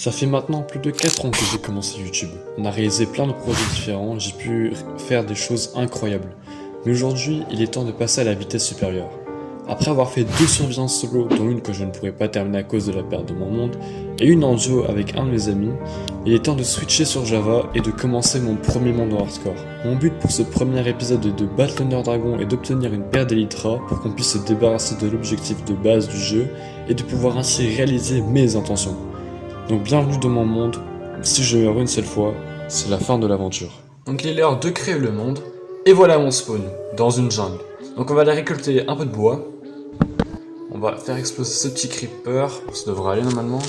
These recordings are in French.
Ça fait maintenant plus de 4 ans que j'ai commencé YouTube. On a réalisé plein de projets différents, j'ai pu faire des choses incroyables. Mais aujourd'hui, il est temps de passer à la vitesse supérieure. Après avoir fait 2 survivances solo, dont une que je ne pourrais pas terminer à cause de la perte de mon monde, et une en duo avec un de mes amis, il est temps de switcher sur Java et de commencer mon premier monde en hardcore. Mon but pour ce premier épisode est de battre l'Under Dragon et d'obtenir une paire d'Elytra pour qu'on puisse se débarrasser de l'objectif de base du jeu et de pouvoir ainsi réaliser mes intentions. Donc bienvenue dans mon monde, si je meurs une seule fois, c'est la fin de l'aventure. Donc il est l'heure de créer le monde, et voilà mon spawn, dans une jungle. Donc on va aller récolter un peu de bois, on va faire exploser ce petit creeper, ça devrait aller normalement.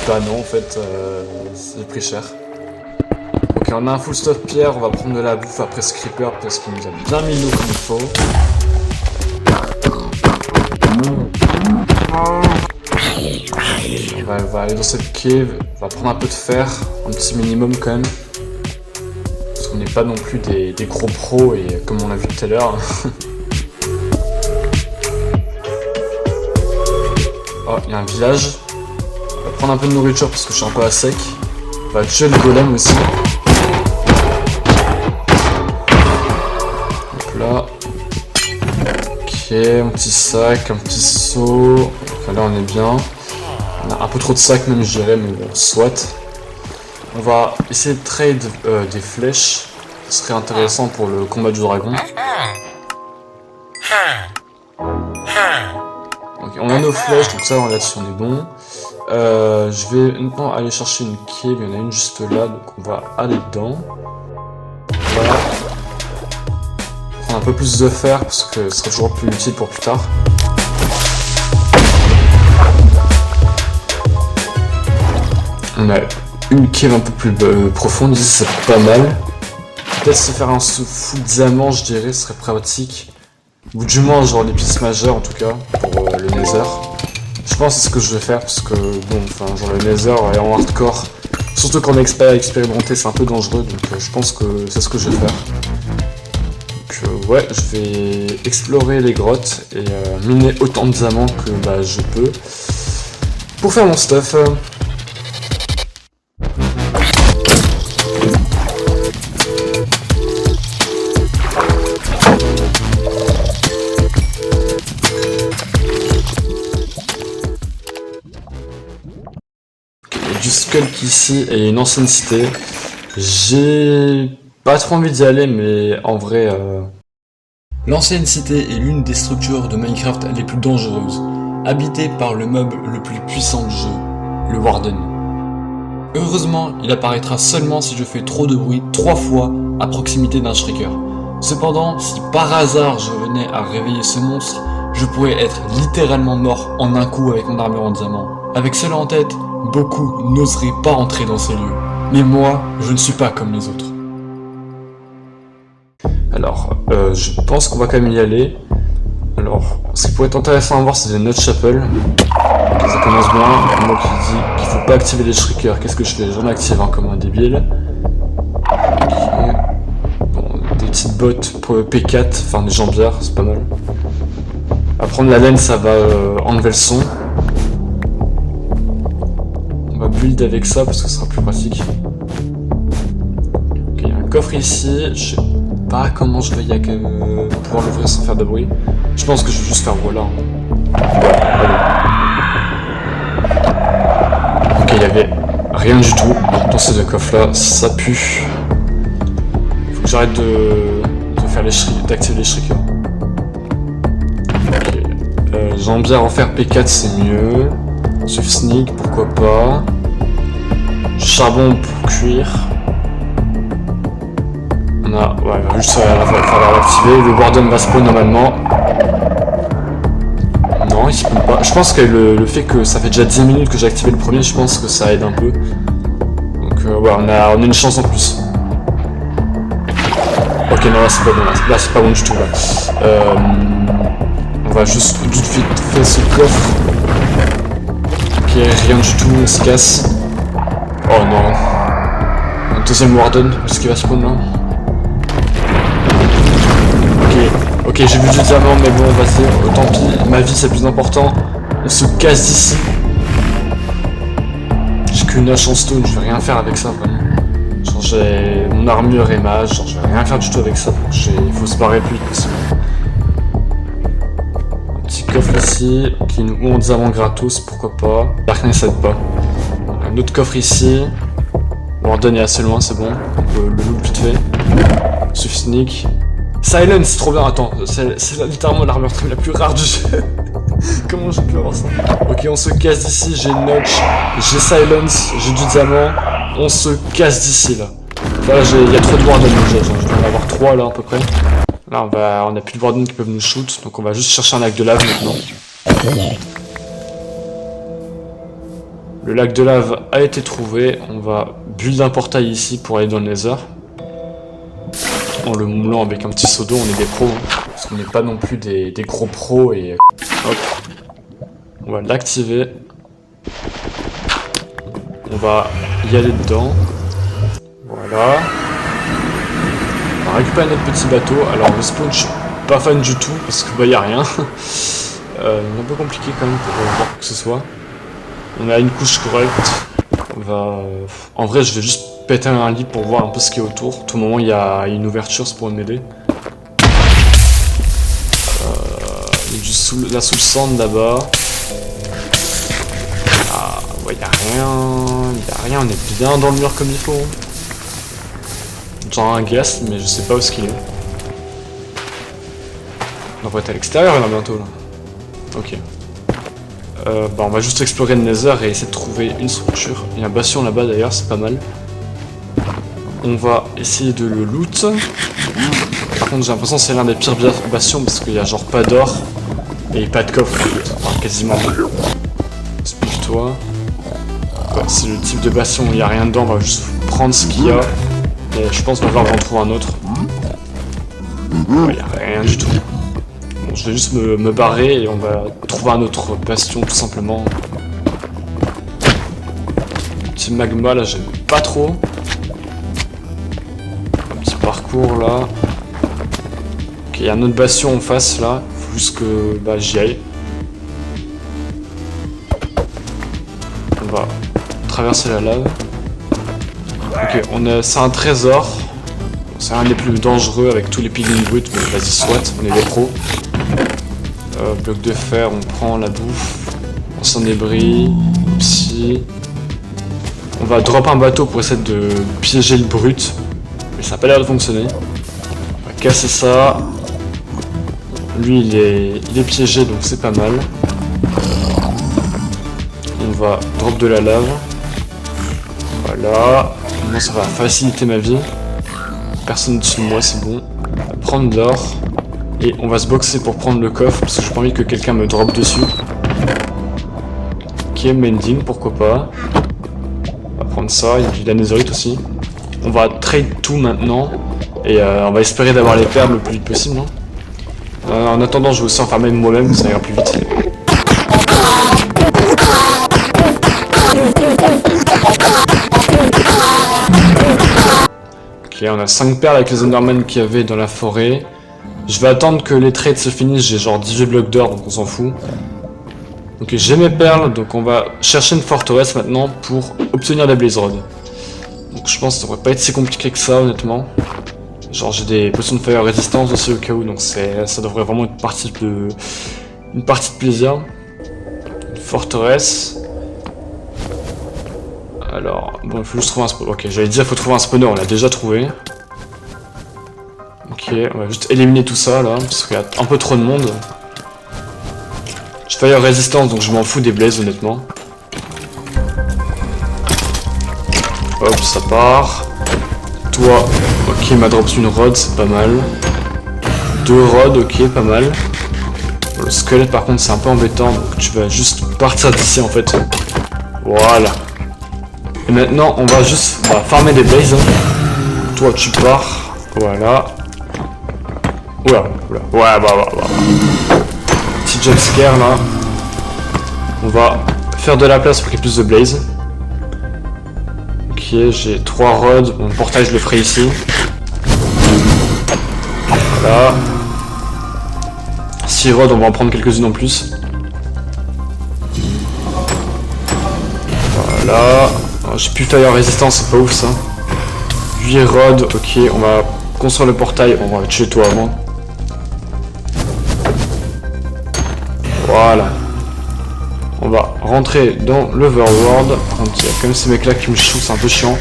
Bah non en fait, c'est pris cher. Ok, on a un full stuff pierre, on va prendre de la bouffe après ce creeper parce qu'il nous a bien mis l'eau comme il faut. On va aller dans cette cave, on va prendre un peu de fer, un petit minimum quand même. Parce qu'on n'est pas non plus des gros pros et comme on l'a vu tout à l'heure. Oh, il y a un village. On va prendre un peu de nourriture parce que je suis un peu à sec. On va tuer le golem aussi. Hop là. Ok, un petit sac, un petit seau. Enfin, là on est bien. On a un peu trop de sacs même je dirais, mais bon, soit. On va essayer de trade des flèches. Ce serait intéressant pour le combat du dragon. Ok, on a nos flèches, donc ça là-dessus on est bon. Je vais maintenant aller chercher une cave, il y en a une juste là, donc on va aller dedans. Voilà. Prendre un peu plus de fer parce que ce sera toujours plus utile pour plus tard. On a une cave un peu plus profonde, ici c'est pas mal. Peut-être se faire un fou diamant, je dirais, ce serait pratique. Ou du moins, genre l'épice majeure en tout cas, pour le nether. Je pense que c'est ce que je vais faire parce que, bon, enfin, genre le nether est en hardcore. Surtout quand on est expérimenté, c'est un peu dangereux, donc je pense que c'est ce que je vais faire. Donc ouais, je vais explorer les grottes et miner autant de diamants que je peux. Pour faire mon stuff. Du Skulk ici et une ancienne cité. J'ai pas trop envie d'y aller, mais en vrai, l'ancienne cité est l'une des structures de Minecraft les plus dangereuses, habitée par le mob le plus puissant du jeu, le Warden. Heureusement, il apparaîtra seulement si je fais trop de bruit 3 fois à proximité d'un Shrieker. Cependant, si par hasard je venais à réveiller ce monstre, je pourrais être littéralement mort en un coup avec mon armure en diamant. Avec cela en tête, beaucoup n'oseraient pas entrer dans ces lieux. Mais moi, je ne suis pas comme les autres. Alors, je pense qu'on va quand même y aller. Alors, ce qui pourrait être intéressant à voir, c'est des Nut Chapel. Okay, ça commence bien. Moi qui dis qu'il faut pas activer les Shriekers, qu'est-ce que je fais? J'en active un comme un débile. Okay. Bon, des petites bottes pour le P4, enfin des jambières, c'est pas mal. À prendre la laine, ça va enlever le son. On va build avec ça parce que ce sera plus pratique. Ok, il y a un coffre ici. Je sais pas comment je vais pouvoir l'ouvrir sans faire de bruit. Je pense que je vais juste faire voilà. Ok, il y avait rien du tout dans ces deux coffres là. Ça pue. Faut que j'arrête d'activer les shriekers. Ok. Jambière en fer P4 c'est mieux. Sauf sneak, pourquoi pas. Charbon pour cuire. On a, ouais, juste il va falloir l'activer. Le Warden va spawn normalement. Non, il spawn pas. Je pense que le fait que ça fait déjà 10 minutes que j'ai activé le premier, je pense que ça aide un peu. Donc ouais, on a une chance en plus. Ok, non, là c'est pas bon. Là c'est pas bon du tout. Là. On va juste tout de suite faire ce coffre. Ok, rien du tout, on se casse. Oh non. Un deuxième Warden, est-ce qu'il va spawn là? Ok, j'ai vu du diamant, mais bon, vas-y, tant pis, ma vie c'est plus important. On se casse d'ici. hache en stone, je vais rien faire avec ça vraiment. Genre j'ai mon armure et mage, genre je vais rien faire du tout avec ça. Il faut se barrer le plus vite possible. Un petit coffre ici, qui nous ouvre des amants gratos, pourquoi pas. Dark Knight ça aide pas. Un autre coffre ici. Warden est assez loin, c'est bon. On peut le loot vite fait. Swift Sneak. Silence, c'est trop bien, attends, c'est littéralement l'armure la plus rare du jeu. Comment j'ai pu avoir ça? Ok, on se casse d'ici, j'ai Notch, j'ai Silence, j'ai du diamant. On se casse d'ici là. Là, il y a trop de Warden déjà, je vais en avoir 3 là à peu près. Là, on a plus de Warden qui peuvent nous shoot, donc on va juste chercher un lac de lave maintenant. Le lac de lave a été trouvé, on va build un portail ici pour aller dans le Nether. En le moulant avec un petit seau d'eau, on est des pros, hein, parce qu'on n'est pas non plus des gros pros et hop. On va l'activer. On va y aller dedans. Voilà. On va récupérer notre petit bateau. Alors le spawn, je suis pas fan du tout parce que bah y a rien. C'est un peu compliqué quand même pour voir quoi que ce soit. On a une couche correcte. On va. En vrai, je vais juste péter un lit pour voir un peu ce qu'il y a autour. Tout moment, il y a une ouverture, ça pourrait m'aider. Il y a la soul sand là-bas. Ah, ouais, y a rien, on est bien dans le mur comme il faut. Genre un ghast, mais je sais pas où est-ce qu'il est. On va être à l'extérieur là bientôt là. Ok. Bah on va juste explorer le Nether et essayer de trouver une structure. Il y a un bastion là-bas d'ailleurs, c'est pas mal. On va essayer de le loot. Par contre j'ai l'impression que c'est l'un des pires bastions parce qu'il y a genre pas d'or et pas de coffre en fait. Enfin quasiment. Explique-toi. Ouais, c'est le type de bastion où il n'y a rien dedans, on va juste prendre ce qu'il y a. Et je pense qu'on va en trouver un autre. Ouais, il n'y a rien du tout. Bon, je vais juste me barrer et on va trouver un autre bastion tout simplement. Petit magma là, j'aime pas trop. Un petit parcours là. Ok, il y a un autre bastion en face là. Faut juste que bah, j'y aille. On va traverser la lave. Ok, c'est un trésor. C'est un des plus dangereux avec tous les piglins bruts, mais vas-y soit, on est des pros. Bloc de fer, on prend la bouffe. Ancien débris. Psy. On va drop un bateau pour essayer de piéger le brut. Mais ça n'a pas l'air de fonctionner. On va casser ça. Lui il est piégé donc c'est pas mal. On va drop de la lave. Voilà. Maintenant ça va faciliter ma vie. Personne dessus de moi, c'est bon. On va prendre de l'or. Et on va se boxer pour prendre le coffre parce que j'ai pas envie que quelqu'un me drop dessus. Ok, mending, pourquoi pas. On va prendre ça, il y a du netherite aussi. On va trade tout maintenant. Et on va espérer d'avoir les perles le plus vite possible. Hein. En attendant, je vais aussi enfermer moi-même, ça ira plus vite. Ok, on a 5 perles avec les Endermen qu'il y avait dans la forêt. Je vais attendre que les trades se finissent, j'ai genre 18 blocs d'or donc on s'en fout. Ok, j'ai mes perles, donc on va chercher une forteresse maintenant pour obtenir des blaze rods. Donc je pense que ça devrait pas être si compliqué que ça honnêtement. Genre j'ai des potions de fire résistance aussi au cas où, donc ça devrait vraiment être une partie de plaisir. Une forteresse. Alors, bon, il faut juste trouver un spawner. Ok, j'allais dire, il faut trouver un spawner, on l'a déjà trouvé. Ok, on va juste éliminer tout ça là, parce qu'il y a un peu trop de monde. J'ai fire résistance, donc je m'en fous des blazes, honnêtement. Hop, ça part. Toi, ok, il m'a drop une rod, c'est pas mal. 2 rods, ok, pas mal. Bon, le squelette, par contre, c'est un peu embêtant, donc tu vas juste partir d'ici en fait. Voilà. Et maintenant, on va juste farmer des blazes. Hein. Toi, tu pars. Voilà. Oula, oula. Ouais, bah. Petit jump scare là. On va faire de la place pour qu'il y ait plus de blazes. Ok, j'ai 3 rods. Mon portail, je le ferai ici. Voilà. 6 rods, on va en prendre quelques-unes en plus. Voilà. J'ai plus fire résistance, c'est pas ouf ça. 8 rods, ok, on va construire le portail, on va tuer toi avant. Voilà. On va rentrer dans l'Overworld. Il y a quand même ces mecs là qui me chouent, c'est un peu chiant.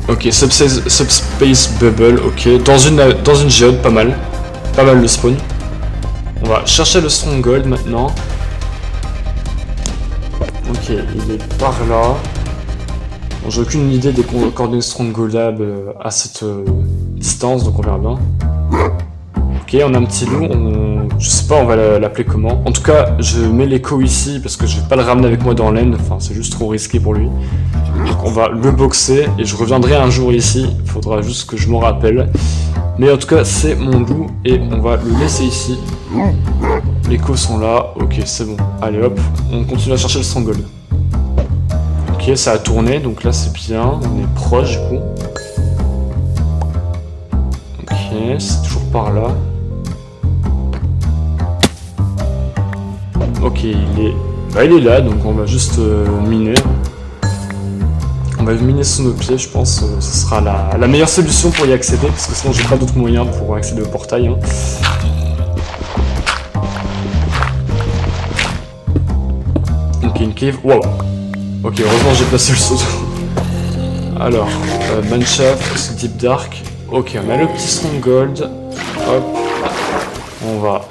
Ok, Subspace Bubble, ok. Dans une géode, pas mal. Pas mal le spawn. On va chercher le Stronghold maintenant. Ok, il est par là. Bon, j'ai aucune idée des coordonnées Stronghold à cette distance, donc on verra bien. Ok, on a un petit loup, je sais pas on va l'appeler comment. En tout cas, je mets l'écho ici parce que je vais pas le ramener avec moi dans l'end, enfin c'est juste trop risqué pour lui. Donc on va le boxer et je reviendrai un jour ici, il faudra juste que je m'en rappelle. Mais en tout cas, c'est mon loup et on va le laisser ici. Les échos sont là, ok c'est bon. Allez hop, on continue à chercher le Stronghold. Ok, ça a tourné, donc là c'est bien, on est proche du coup. Ok, c'est toujours par là. Ok, il est là, donc on va juste miner. On va miner sous nos pieds, je pense. Ce sera la meilleure solution pour y accéder, parce que sinon j'ai pas d'autre moyen pour accéder au portail. Hein. Ok, une cave. Wow. Ok, heureusement j'ai placé le saut. Alors, Manshaft, Deep Dark. Ok, on a le petit Stronghold. Hop. On va.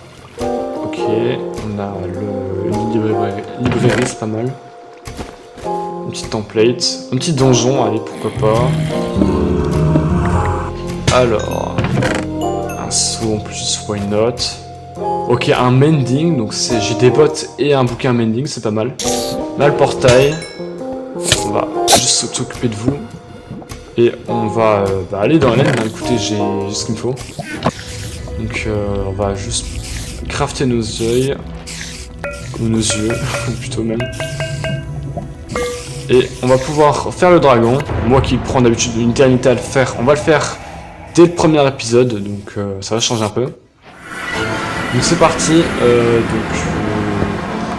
Ok, on a une librairie, c'est pas mal. Une petite template, un petit donjon, allez pourquoi pas. Alors, un saut en plus, why not. Ok, un mending, donc j'ai des bottes et un bouquin mending, c'est pas mal. Là le portail, on va juste s'occuper de vous. Et on va aller dans l'aine, écoutez j'ai ce qu'il me faut. Donc on va juste crafter nos yeux, ou nos yeux, plutôt même. Et on va pouvoir faire le dragon. Moi qui prends d'habitude une éternité à le faire, on va le faire dès le premier épisode, donc ça va changer un peu. Donc c'est parti,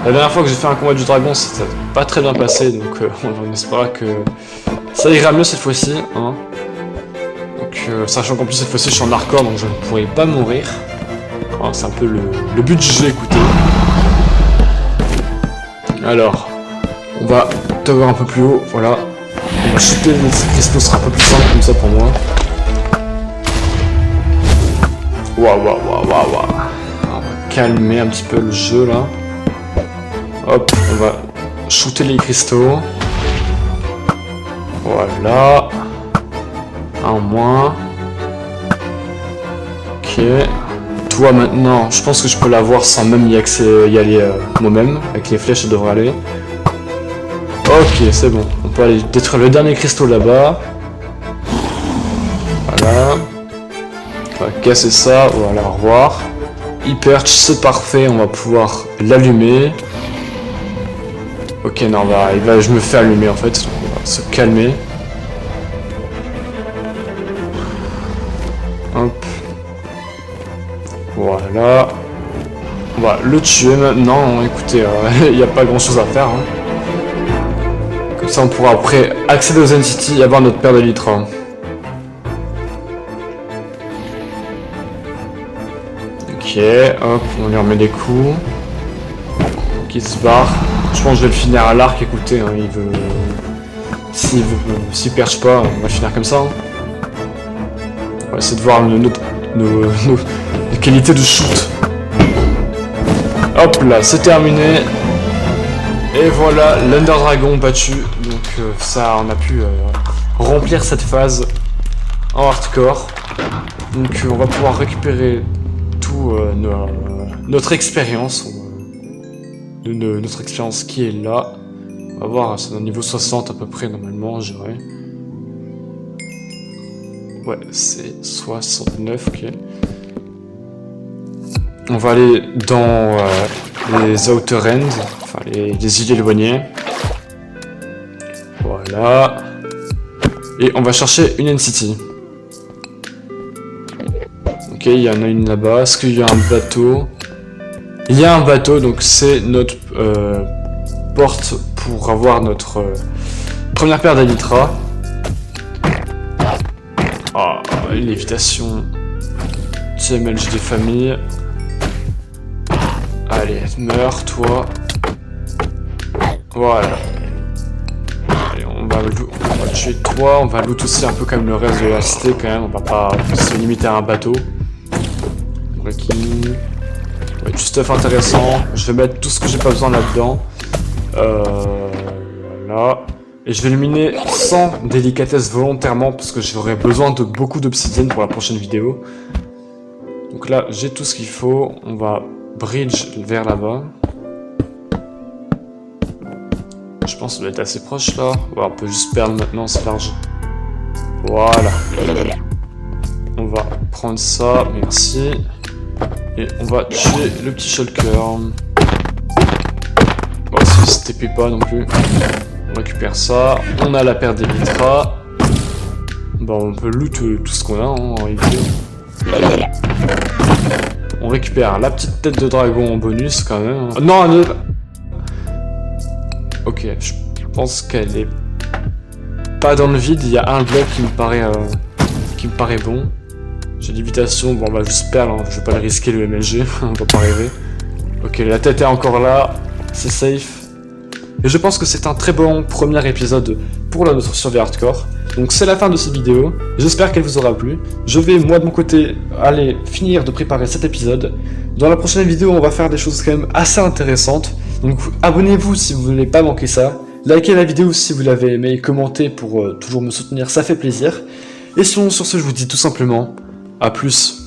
la dernière fois que j'ai fait un combat du dragon, ça n'a pas très bien passé, donc on espéra que ça ira mieux cette fois-ci. Hein. Donc sachant qu'en plus cette fois-ci je suis en hardcore, donc je ne pourrai pas mourir. C'est un peu le but du jeu, écoutez. Alors, on va tower un peu plus haut, voilà. On va shooter les cristaux, ce sera un peu plus simple comme ça pour moi. Waouh. On va calmer un petit peu le jeu là. Hop, on va shooter les cristaux. Voilà. Un en moins. Ok. Toi maintenant, je pense que je peux l'avoir sans même y aller moi-même. Avec les flèches, ça devrait aller. Ok, c'est bon. On peut aller détruire le dernier cristaux là-bas. Voilà. On va casser ça. Voilà, au revoir. Hyperch, c'est parfait. On va pouvoir l'allumer. Ok, non, je me fais allumer en fait. On va se calmer. Hop. Voilà. On va le tuer maintenant. Écoutez, il n'y a pas grand chose à faire. Hein. Comme ça, on pourra après accéder aux N-City et avoir notre paire de litres. Hein. Ok, hop, on lui remet des coups. Qui se barre. Je pense que je vais le finir à l'arc, écoutez, hein, il veut. S'il perche pas, on va finir comme ça. Hein. On va essayer de voir nos qualités de shoot. Hop là, c'est terminé. Et voilà, l'Under Dragon battu. Donc ça, on a pu remplir cette phase en hardcore. Donc on va pouvoir récupérer tout notre expérience. Notre expérience qui est là. On va voir, c'est au niveau 60 à peu près normalement, je dirais. Ouais, c'est 69, ok. On va aller dans les Outer End, enfin les îles éloignées. Voilà. Et on va chercher une N-City. Ok, il y en a une là-bas. Est-ce qu'il y a un bateau? Il y a un bateau, donc c'est notre porte pour avoir notre première paire d'élytras. Ah, l'évitation. TMLG des familles. Allez, meurs, toi. Voilà. Allez, on va tuer toi, on va loot aussi un peu comme le reste de la cité quand même, on va pas se limiter à un bateau. Breaking. Ouais, du stuff intéressant, je vais mettre tout ce que j'ai pas besoin là-dedans. Voilà. Et je vais éliminer sans délicatesse volontairement parce que j'aurai besoin de beaucoup d'obsidienne pour la prochaine vidéo. Donc là, j'ai tout ce qu'il faut, on va bridge vers là-bas. Je pense qu'on va être assez proche là. Ouais, on peut juste perdre maintenant, c'est large. Voilà. On va prendre ça, merci. Et on va tuer le petit shulker. Bon, si se TP pas non plus. On récupère ça. On a la paire d'élytras. Bon, on peut loot tout ce qu'on a en réalité. On récupère la petite tête de dragon en bonus quand même. Non, elle est... Ok, je pense qu'elle est pas dans le vide, il y a un bloc qui me paraît bon. J'ai l'évitation, bon on va juste perdre, hein. Je vais pas le risquer le MLG, on va pas rêver. Ok, la tête est encore là, c'est safe. Et je pense que c'est un très bon premier épisode pour notre survie hardcore. Donc c'est la fin de cette vidéo, j'espère qu'elle vous aura plu. Je vais moi de mon côté aller finir de préparer cet épisode. Dans la prochaine vidéo on va faire des choses quand même assez intéressantes. Donc abonnez-vous si vous ne voulez pas manquer ça. Likez la vidéo si vous l'avez aimé, commentez pour toujours me soutenir, ça fait plaisir. Et sinon sur ce je vous dis tout simplement, à plus.